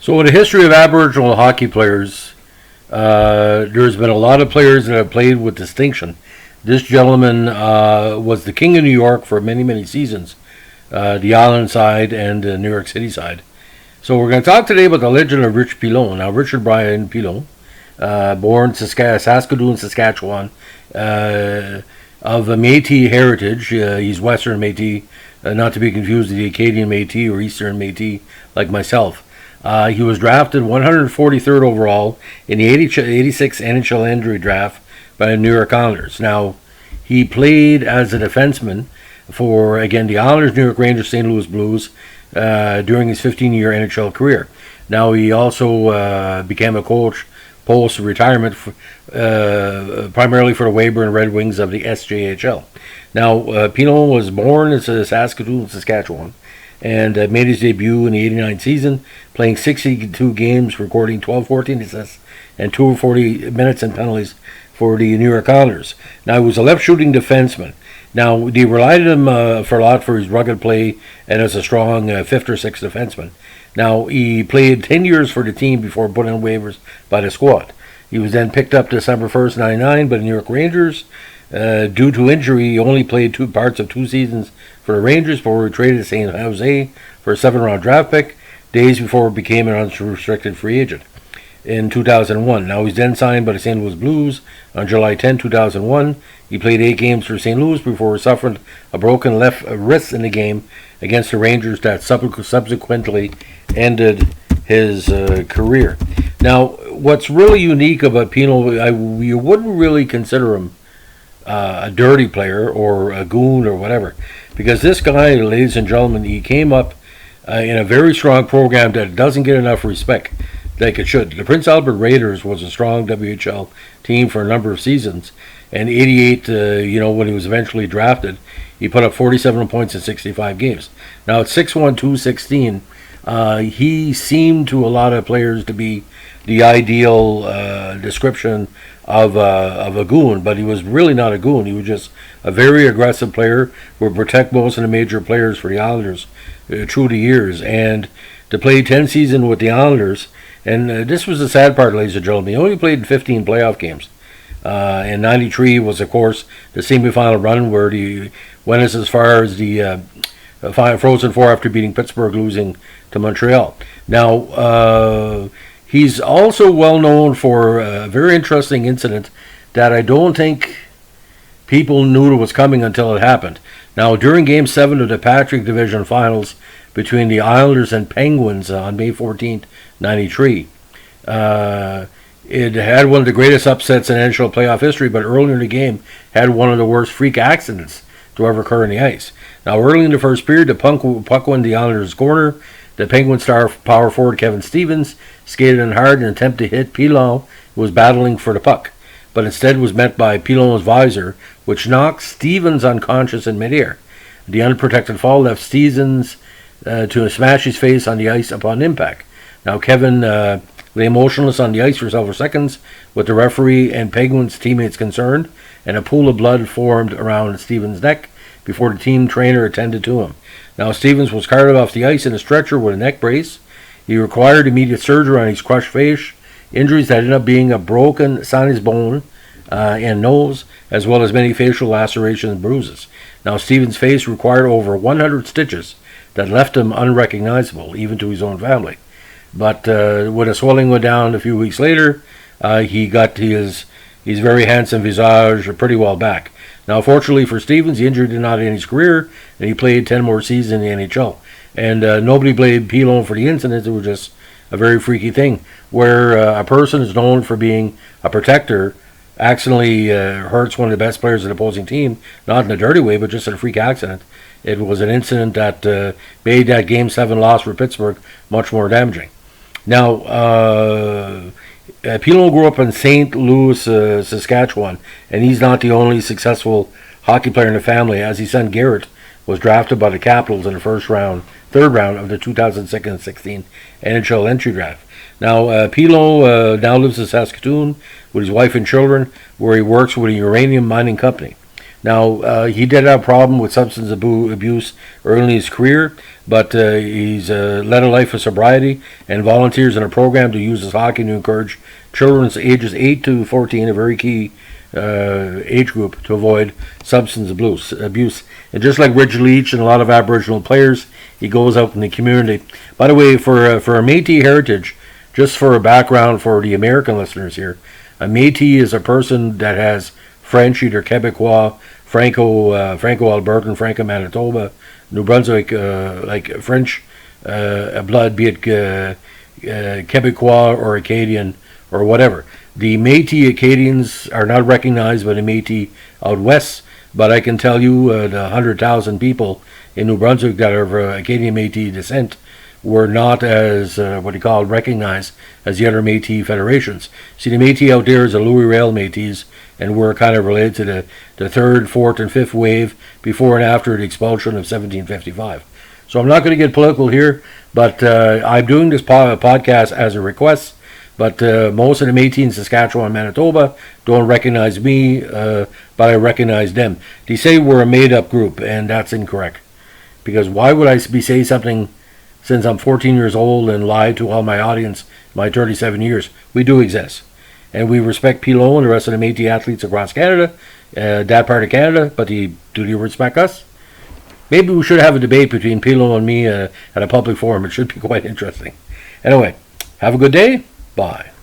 So, in the history of Aboriginal hockey players, there's been a lot of players that have played with distinction. This gentleman was the king of New York for many, many seasons, the island side and the New York City side. So, we're going to talk today about the legend of Rich Pilon. Now, Richard Brian Pilon, born Saskatoon, Saskatchewan, of a Métis heritage. He's Western Métis, not to be confused with the Acadian Métis or Eastern Métis, like myself. He was drafted 143rd overall in the 86 NHL entry draft by the New York Islanders. Now, he played as a defenseman for, again, the Islanders, New York Rangers, St. Louis Blues during his 15-year NHL career. Now, he also became a coach post-retirement primarily for the Weyburn Red Wings of the SJHL. Now, Pilon was born in Saskatoon, Saskatchewan, and made his debut in the 89 season, playing 62 games, recording 14 assists, and 240 minutes and penalties for the New York Islanders. Now, he was a left-shooting defenseman. Now, they relied on him for a lot for his rugged play and as a strong 5th or 6th defenseman. Now, he played 10 years for the team before put on waivers by the squad. He was then picked up December 1st, 1999 by the New York Rangers. Due to injury, he only played 2 parts of 2 seasons for the Rangers before he traded to San Jose for a 7th-round draft pick, days before he became an unrestricted free agent in 2001. Now, he's then signed by the St. Louis Blues on July 10, 2001. He played 8 games for St. Louis before suffering a broken left wrist in the game against the Rangers that subsequently ended his career. Now, what's really unique about Pilon, you wouldn't really consider him a dirty player or a goon or whatever, because this guy, ladies and gentlemen, he came up in a very strong program that doesn't get enough respect like it should. The Prince Albert Raiders was a strong WHL team for a number of seasons, and 88, when he was eventually drafted, he put up 47 points in 65 games. Now, at 6'1", 216, he seemed to a lot of players to be the ideal description of a goon, but he was really not a goon. He was just a very aggressive player who would protect most of the major players for the Islanders through the years. And to play 10 seasons with the Islanders, and this was the sad part, ladies and gentlemen, he only played 15 playoff games. And 93 was, of course, the semifinal run where he went as far as the Frozen Four after beating Pittsburgh, losing to Montreal. Now, he's also well known for a very interesting incident that I don't think people knew was coming until it happened. Now, during Game 7 of the Patrick Division Finals between the Islanders and Penguins on May 14th, 93, it had one of the greatest upsets in NHL playoff history, but earlier in the game had one of the worst freak accidents to ever occur on the ice. Now, early in the first period, the puck went the Islanders' corner. The Penguin star power forward Kevin Stevens skated in hard in an attempt to hit Pilon, who was battling for the puck, but instead was met by Pilon's visor, which knocked Stevens unconscious in midair. The unprotected fall left Stevens to smash his face on the ice upon impact. Now, Kevin lay motionless on the ice for several seconds, with the referee and Penguins teammates concerned, and a pool of blood formed around Stevens' neck before the team trainer attended to him. Now, Stevens was carted off the ice in a stretcher with a neck brace. He required immediate surgery on his crushed face, injuries that ended up being a broken sinus bone and nose, as well as many facial lacerations and bruises. Now, Stevens' face required over 100 stitches that left him unrecognizable, even to his own family. But when the swelling went down a few weeks later, he got his very handsome visage pretty well back. Now, fortunately for Stevens, the injury did not end his career, and he played 10 more seasons in the NHL. And nobody blamed Pilon for the incident. It was just a very freaky thing, where a person is known for being a protector accidentally hurts one of the best players of the opposing team, not in a dirty way, but just in a freak accident. It was an incident that made that Game 7 loss for Pittsburgh much more damaging. Now, Pilon grew up in St. Louis, Saskatchewan, and he's not the only successful hockey player in the family, as his son Garrett was drafted by the Capitals in the third round of the 2016 NHL entry draft. Now, Pilon now lives in Saskatoon with his wife and children, where he works with a uranium mining company. Now, he did have a problem with substance abuse early in his career, but he's led a life of sobriety and volunteers in a program to use his hockey to encourage children ages 8 to 14, a very key age group, to avoid substance abuse. And just like Rich Leach and a lot of Aboriginal players, he goes out in the community. By the way, for a Métis heritage, just for a background for the American listeners here, a Métis is a person that has French, either Quebecois, Franco-Albertan, Franco-Manitoba, New Brunswick, like French blood, be it Quebecois or Acadian or whatever. The Métis Acadians are not recognized by the Métis out west, but I can tell you the 100,000 people in New Brunswick that are of Acadian Métis descent were not as, recognized as the other Métis federations. See, the Métis out there is the Louis Rail Métis, and we're kind of related to the third, fourth, and fifth wave before and after the expulsion of 1755. So I'm not going to get political here, but I'm doing this podcast as a request. But most of the Métis in Saskatchewan and Manitoba don't recognize me, but I recognize them. They say we're a made-up group, and that's incorrect. Because why would I be saying something since I'm 14 years old and lie to all my audience my 37 years? We do exist. And we respect Pilon and the rest of the Métis athletes across Canada, that part of Canada, but do they respect us? Maybe we should have a debate between Pilon and me at a public forum. It should be quite interesting. Anyway, have a good day. Bye.